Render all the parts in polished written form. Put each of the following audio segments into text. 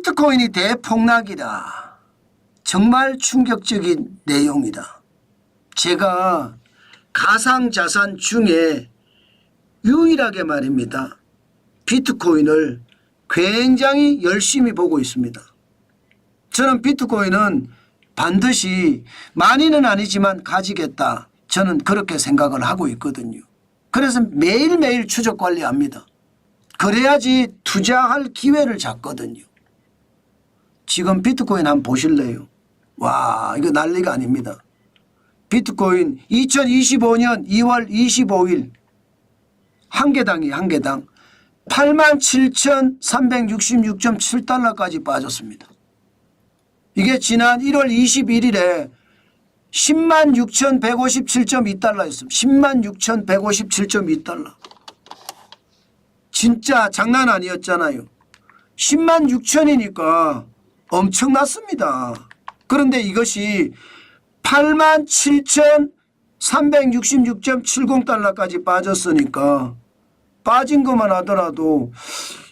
비트코인이 대폭락이다. 정말 충격적인 내용이다. 제가 가상자산 중에 유일하게 말입니다. 비트코인을 굉장히 열심히 보고 있습니다. 저는 비트코인은 반드시 많이는 아니지만 가지겠다. 저는 그렇게 생각을 하고 있거든요. 그래서 매일매일 추적 관리합니다. 그래야지 투자할 기회를 잡거든요. 지금 비트코인 한번 보실래요? 와, 이거 난리가 아닙니다. 비트코인 2025년 2월 25일 한 개당이 한 개당 87,366.7달러까지 빠졌습니다. 이게 지난 1월 21일에 106,157.2달러였습니다. 106,157.2달러. 진짜 장난 아니었잖아요. 106,000이니까 엄청났습니다. 그런데 이것이 87,366.70달러까지 빠졌으니까 빠진 것만 하더라도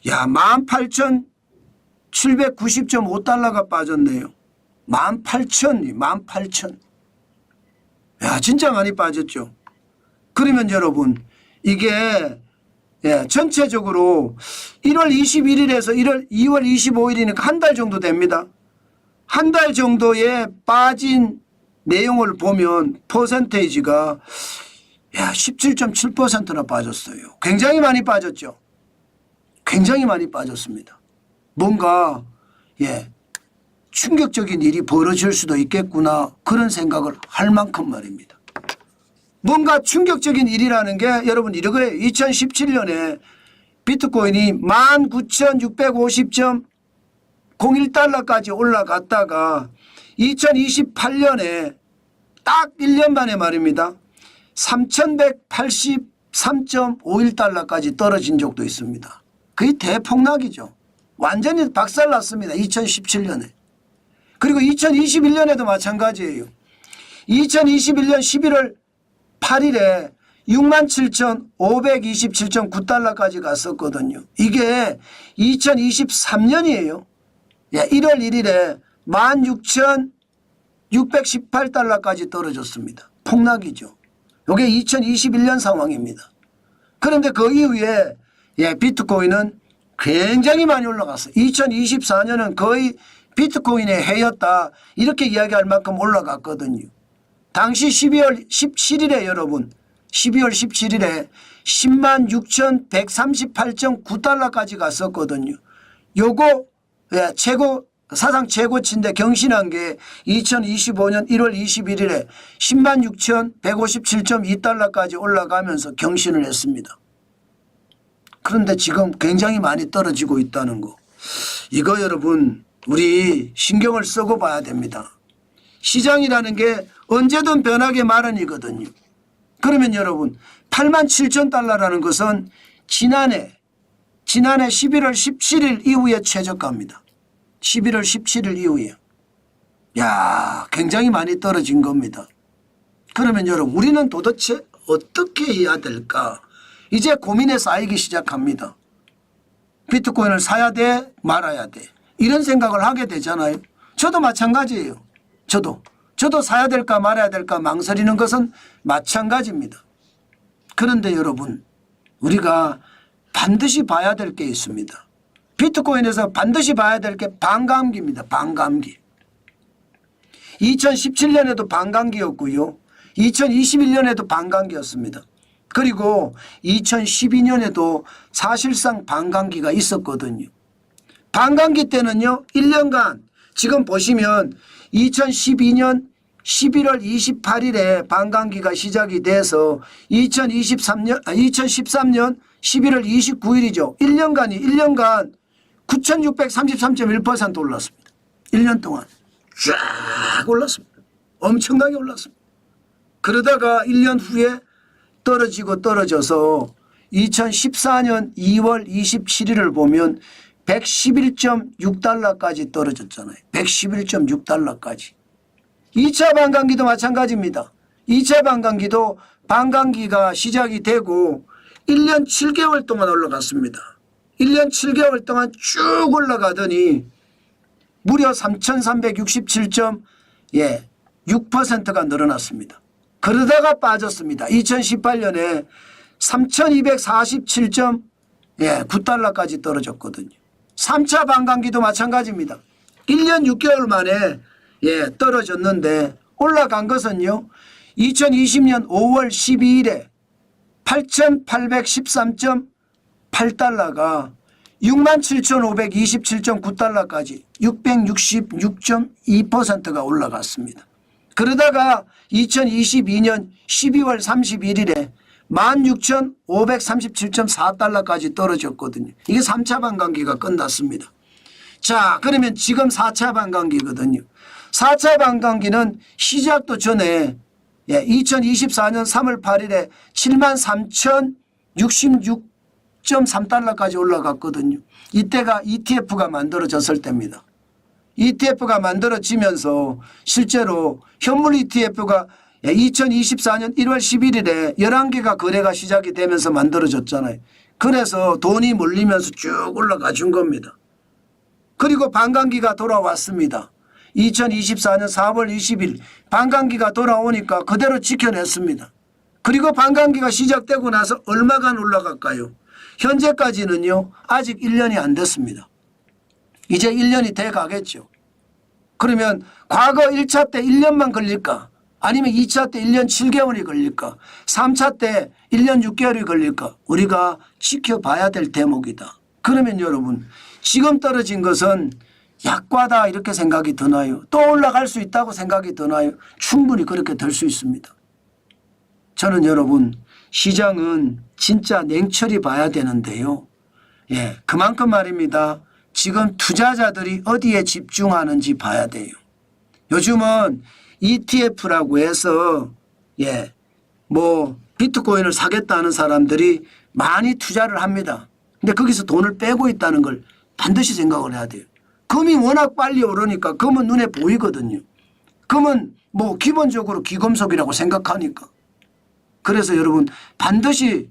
야 18,790.5달러가 빠졌네요. 18,000. 야 진짜 많이 빠졌죠. 그러면 여러분 이게 전체적으로 1월 21일에서 2월 25일이니까 한 달 정도 됩니다. 한 달 정도에 빠진 내용을 보면 퍼센테이지가 17.7%나 빠졌어요. 굉장히 많이 빠졌죠. 굉장히 많이 빠졌습니다. 뭔가 충격적인 일이 벌어질 수도 있겠구나 그런 생각을 할 만큼 말입니다. 뭔가 충격적인 일이라는 게 여러분 이거예요. 2017년에 비트코인이 19,650.01달러까지 올라갔다가 2028년에 딱 1년 만에 말입니다. 3,183.51달러까지 떨어진 적도 있습니다. 그게 대폭락이죠. 완전히 박살났습니다. 2017년에. 그리고 2021년에도 마찬가지예요. 2021년 11월 8일에 67,527.9달러까지 갔었거든요. 이게 2023년이에요. 1월 1일에 16,618달러까지 떨어졌습니다. 폭락이죠. 이게 2021년 상황입니다. 그런데 그 이후에 비트코인은 굉장히 많이 올라갔어요. 2024년은 거의 비트코인의 해였다 이렇게 이야기할 만큼 올라갔거든요. 당시 12월 17일에 여러분 12월 17일에 106,138.9달러까지 갔었거든요. 요거 사상 최고치인데 경신한 게 2025년 1월 21일에 106,157.2달러까지 올라가면서 경신을 했습니다. 그런데 지금 굉장히 많이 떨어지고 있다는 거. 이거 여러분 우리 신경을 쓰고 봐야 됩니다. 시장이라는 게 언제든 변하기 마련이거든요. 그러면 여러분 87,000달러라는 것은 지난해 11월 17일 이후에 최저가입니다. 11월 17일 이후에. 야 굉장히 많이 떨어진 겁니다. 그러면 여러분 우리는 도대체 어떻게 해야 될까? 이제 고민에 쌓이기 시작합니다. 비트코인을 사야 돼 말아야 돼 이런 생각을 하게 되잖아요. 저도 마찬가지예요. 저도 사야 될까 말아야 될까 망설이는 것은 마찬가지입니다. 그런데 여러분 우리가 반드시 봐야 될 게 있습니다. 비트코인에서 반드시 봐야 될 게 반감기입니다. 반감기. 2017년에도 반감기였고요. 2021년에도 반감기였습니다. 그리고 2012년에도 사실상 반감기가 있었거든요. 반감기 때는요 1년간 지금 보시면 2012년 11월 28일에 반감기가 시작이 돼서 2013년 11월 29일이죠. 1년간 9,633.1% 올랐습니다. 1년 동안 쫙 올랐습니다. 엄청나게 올랐습니다. 그러다가 1년 후에 떨어져서 2014년 2월 27일을 보면 111.6달러까지 떨어졌잖아요. 111.6달러까지. 2차 반감기도 마찬가지입니다. 2차 반감기도 반감기가 시작이 되고 1년 7개월 동안 올라갔습니다. 1년 7개월 동안 쭉 올라가더니 무려 3,367.6%가 늘어났습니다. 그러다가 빠졌습니다. 2018년에 3,247.9달러까지 떨어졌거든요. 3차 반감기도 마찬가지입니다. 1년 6개월 만에 떨어졌는데 올라간 것은요. 2020년 5월 12일에 8,813.8달러가 67,527.9달러까지 666.2%가 올라갔습니다. 그러다가 2022년 12월 31일에 16,537.4달러까지 떨어졌거든요. 이게 3차 반감기가 끝났습니다. 자, 그러면 지금 4차 반감기거든요. 4차 반감기는 시작도 전에 2024년 3월 8일에 73,066.3달러까지 올라갔거든요. 이때가 ETF가 만들어졌을 때입니다. ETF가 만들어지면서 실제로 현물 ETF가 2024년 1월 11일에 11개가 거래가 시작이 되면서 만들어졌잖아요. 그래서 돈이 몰리면서 쭉 올라가 준 겁니다. 그리고 반감기가 돌아왔습니다. 2024년 4월 20일 반감기가 돌아오니까 그대로 지켜냈습니다. 그리고 반감기가 시작되고 나서 얼마간 올라갈까요? 현재까지는요. 아직 1년이 안 됐습니다. 이제 1년이 돼 가겠죠. 그러면 과거 1차 때 1년만 걸릴까? 아니면 2차 때 1년 7개월이 걸릴까? 3차 때 1년 6개월이 걸릴까? 우리가 지켜봐야 될 대목이다. 그러면 여러분 지금 떨어진 것은 약과다 이렇게 생각이 드나요? 또 올라갈 수 있다고 생각이 드나요? 충분히 그렇게 될 수 있습니다. 저는 여러분 시장은 진짜 냉철히 봐야 되는데요. 그만큼 말입니다. 지금 투자자들이 어디에 집중하는지 봐야 돼요. 요즘은 ETF라고 해서 비트코인을 사겠다는 사람들이 많이 투자를 합니다. 근데 거기서 돈을 빼고 있다는 걸 반드시 생각을 해야 돼요. 금이 워낙 빨리 오르니까 금은 눈에 보이거든요. 금은 기본적으로 귀금속이라고 생각하니까. 그래서 여러분 반드시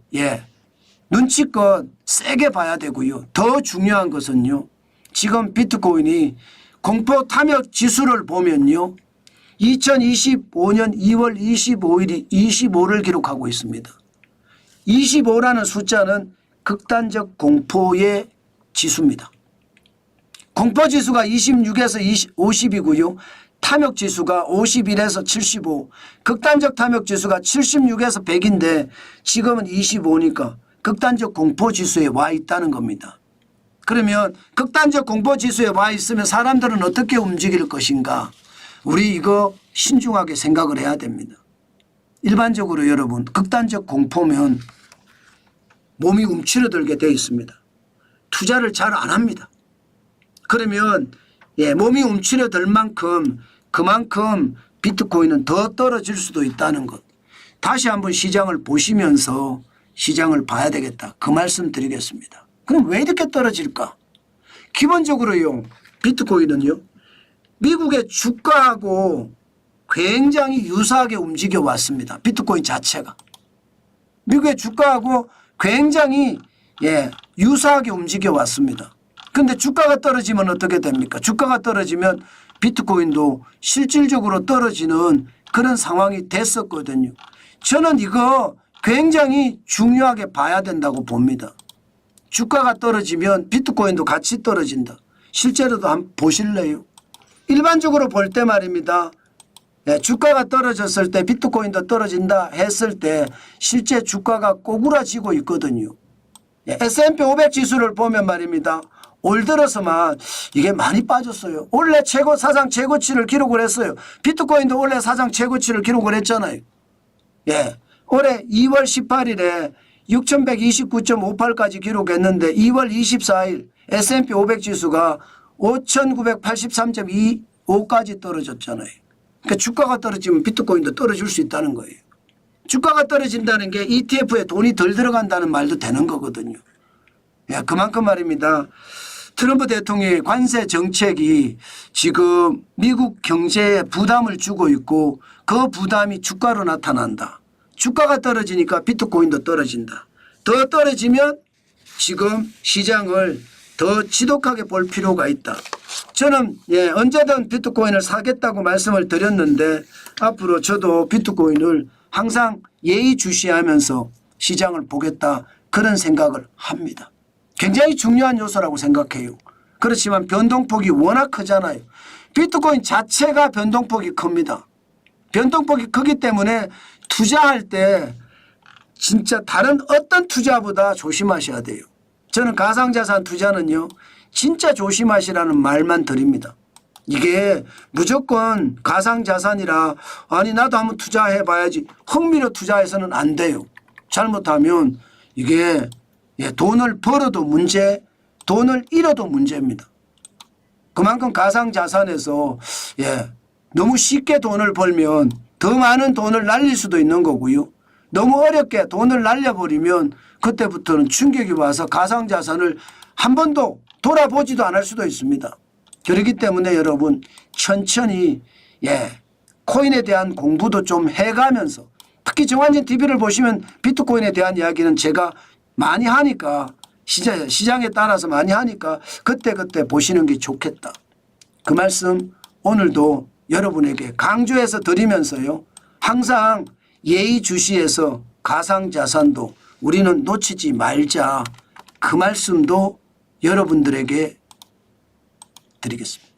눈치껏 세게 봐야 되고요. 더 중요한 것은요. 지금 비트코인이 공포 탐욕 지수를 보면요. 2025년 2월 25일이 25를 기록하고 있습니다. 25라는 숫자는 극단적 공포의 지수입니다. 공포지수가 26에서 50이고요. 탐욕지수가 51에서 75, 극단적 탐욕지수가 76에서 100인데 지금은 25니까 극단적 공포지수에 와 있다는 겁니다. 그러면 극단적 공포지수에 와 있으면 사람들은 어떻게 움직일 것인가? 우리 이거 신중하게 생각을 해야 됩니다. 일반적으로 여러분 극단적 공포면 몸이 움츠러들게 되어 있습니다. 투자를 잘 안 합니다. 그러면 몸이 움츠러들 만큼 그만큼 비트코인은 더 떨어질 수도 있다는 것. 다시 한번 시장을 보시면서 시장을 봐야 되겠다. 그 말씀 드리겠습니다. 그럼 왜 이렇게 떨어질까? 기본적으로요. 비트코인은요. 미국의 주가하고 굉장히 유사하게 움직여 왔습니다. 비트코인 자체가. 미국의 주가하고 굉장히 유사하게 움직여 왔습니다. 그런데 주가가 떨어지면 어떻게 됩니까? 주가가 떨어지면 비트코인도 실질적으로 떨어지는 그런 상황이 됐었거든요. 저는 이거 굉장히 중요하게 봐야 된다고 봅니다. 주가가 떨어지면 비트코인도 같이 떨어진다. 실제로도 한번 보실래요? 일반적으로 볼 때 말입니다. 주가가 떨어졌을 때 비트코인도 떨어진다 했을 때 실제 주가가 꼬꾸라지고 있거든요. S&P 500 지수를 보면 말입니다. 올 들어서만 이게 많이 빠졌어요. 원래 사상 최고치를 기록을 했어요. 비트코인도 원래 사상 최고치를 기록을 했잖아요. 올해 2월 18일에 6129.58까지 기록했는데 2월 24일 S&P 500 지수가 5983.25까지 떨어졌잖아요. 그러니까 주가가 떨어지면 비트코인도 떨어질 수 있다는 거예요. 주가가 떨어진다는 게 ETF에 돈이 덜 들어간다는 말도 되는 거거든요. 그만큼 말입니다. 트럼프 대통령의 관세 정책이 지금 미국 경제에 부담을 주고 있고 그 부담이 주가로 나타난다. 주가가 떨어지니까 비트코인도 떨어진다. 더 떨어지면 지금 시장을 더 지독하게 볼 필요가 있다. 저는 언제든 비트코인을 사겠다고 말씀을 드렸는데 앞으로 저도 비트코인을 항상 예의주시하면서 시장을 보겠다 그런 생각을 합니다. 굉장히 중요한 요소라고 생각해요. 그렇지만 변동폭이 워낙 크잖아요. 비트코인 자체가 변동폭이 큽니다. 변동폭이 크기 때문에 투자할 때 진짜 다른 어떤 투자보다 조심하셔야 돼요. 저는 가상자산 투자는요 진짜 조심하시라는 말만 드립니다. 이게 무조건 가상자산이라 아니 나도 한번 투자해 봐야지 흥미로 투자해서는 안 돼요. 잘못하면 이게 돈을 벌어도 문제 돈을 잃어도 문제입니다. 그만큼 가상자산에서 너무 쉽게 돈을 벌면 더 많은 돈을 날릴 수도 있는 거고요. 너무 어렵게 돈을 날려버리면 그때부터는 충격이 와서 가상자산을 한 번도 돌아보지도 않을 수도 있습니다. 그렇기 때문에 여러분 천천히 코인에 대한 공부도 좀 해가면서 특히 정환진 TV를 보시면 비트코인에 대한 이야기는 제가 많이 하니까 시장에 따라서 많이 하니까 그때그때 보시는 게 좋겠다. 그 말씀 오늘도 여러분에게 강조해서 드리면서요. 항상 예의주시해서 가상자산도 우리는 놓치지 말자. 그 말씀도 여러분들에게 드리겠습니다.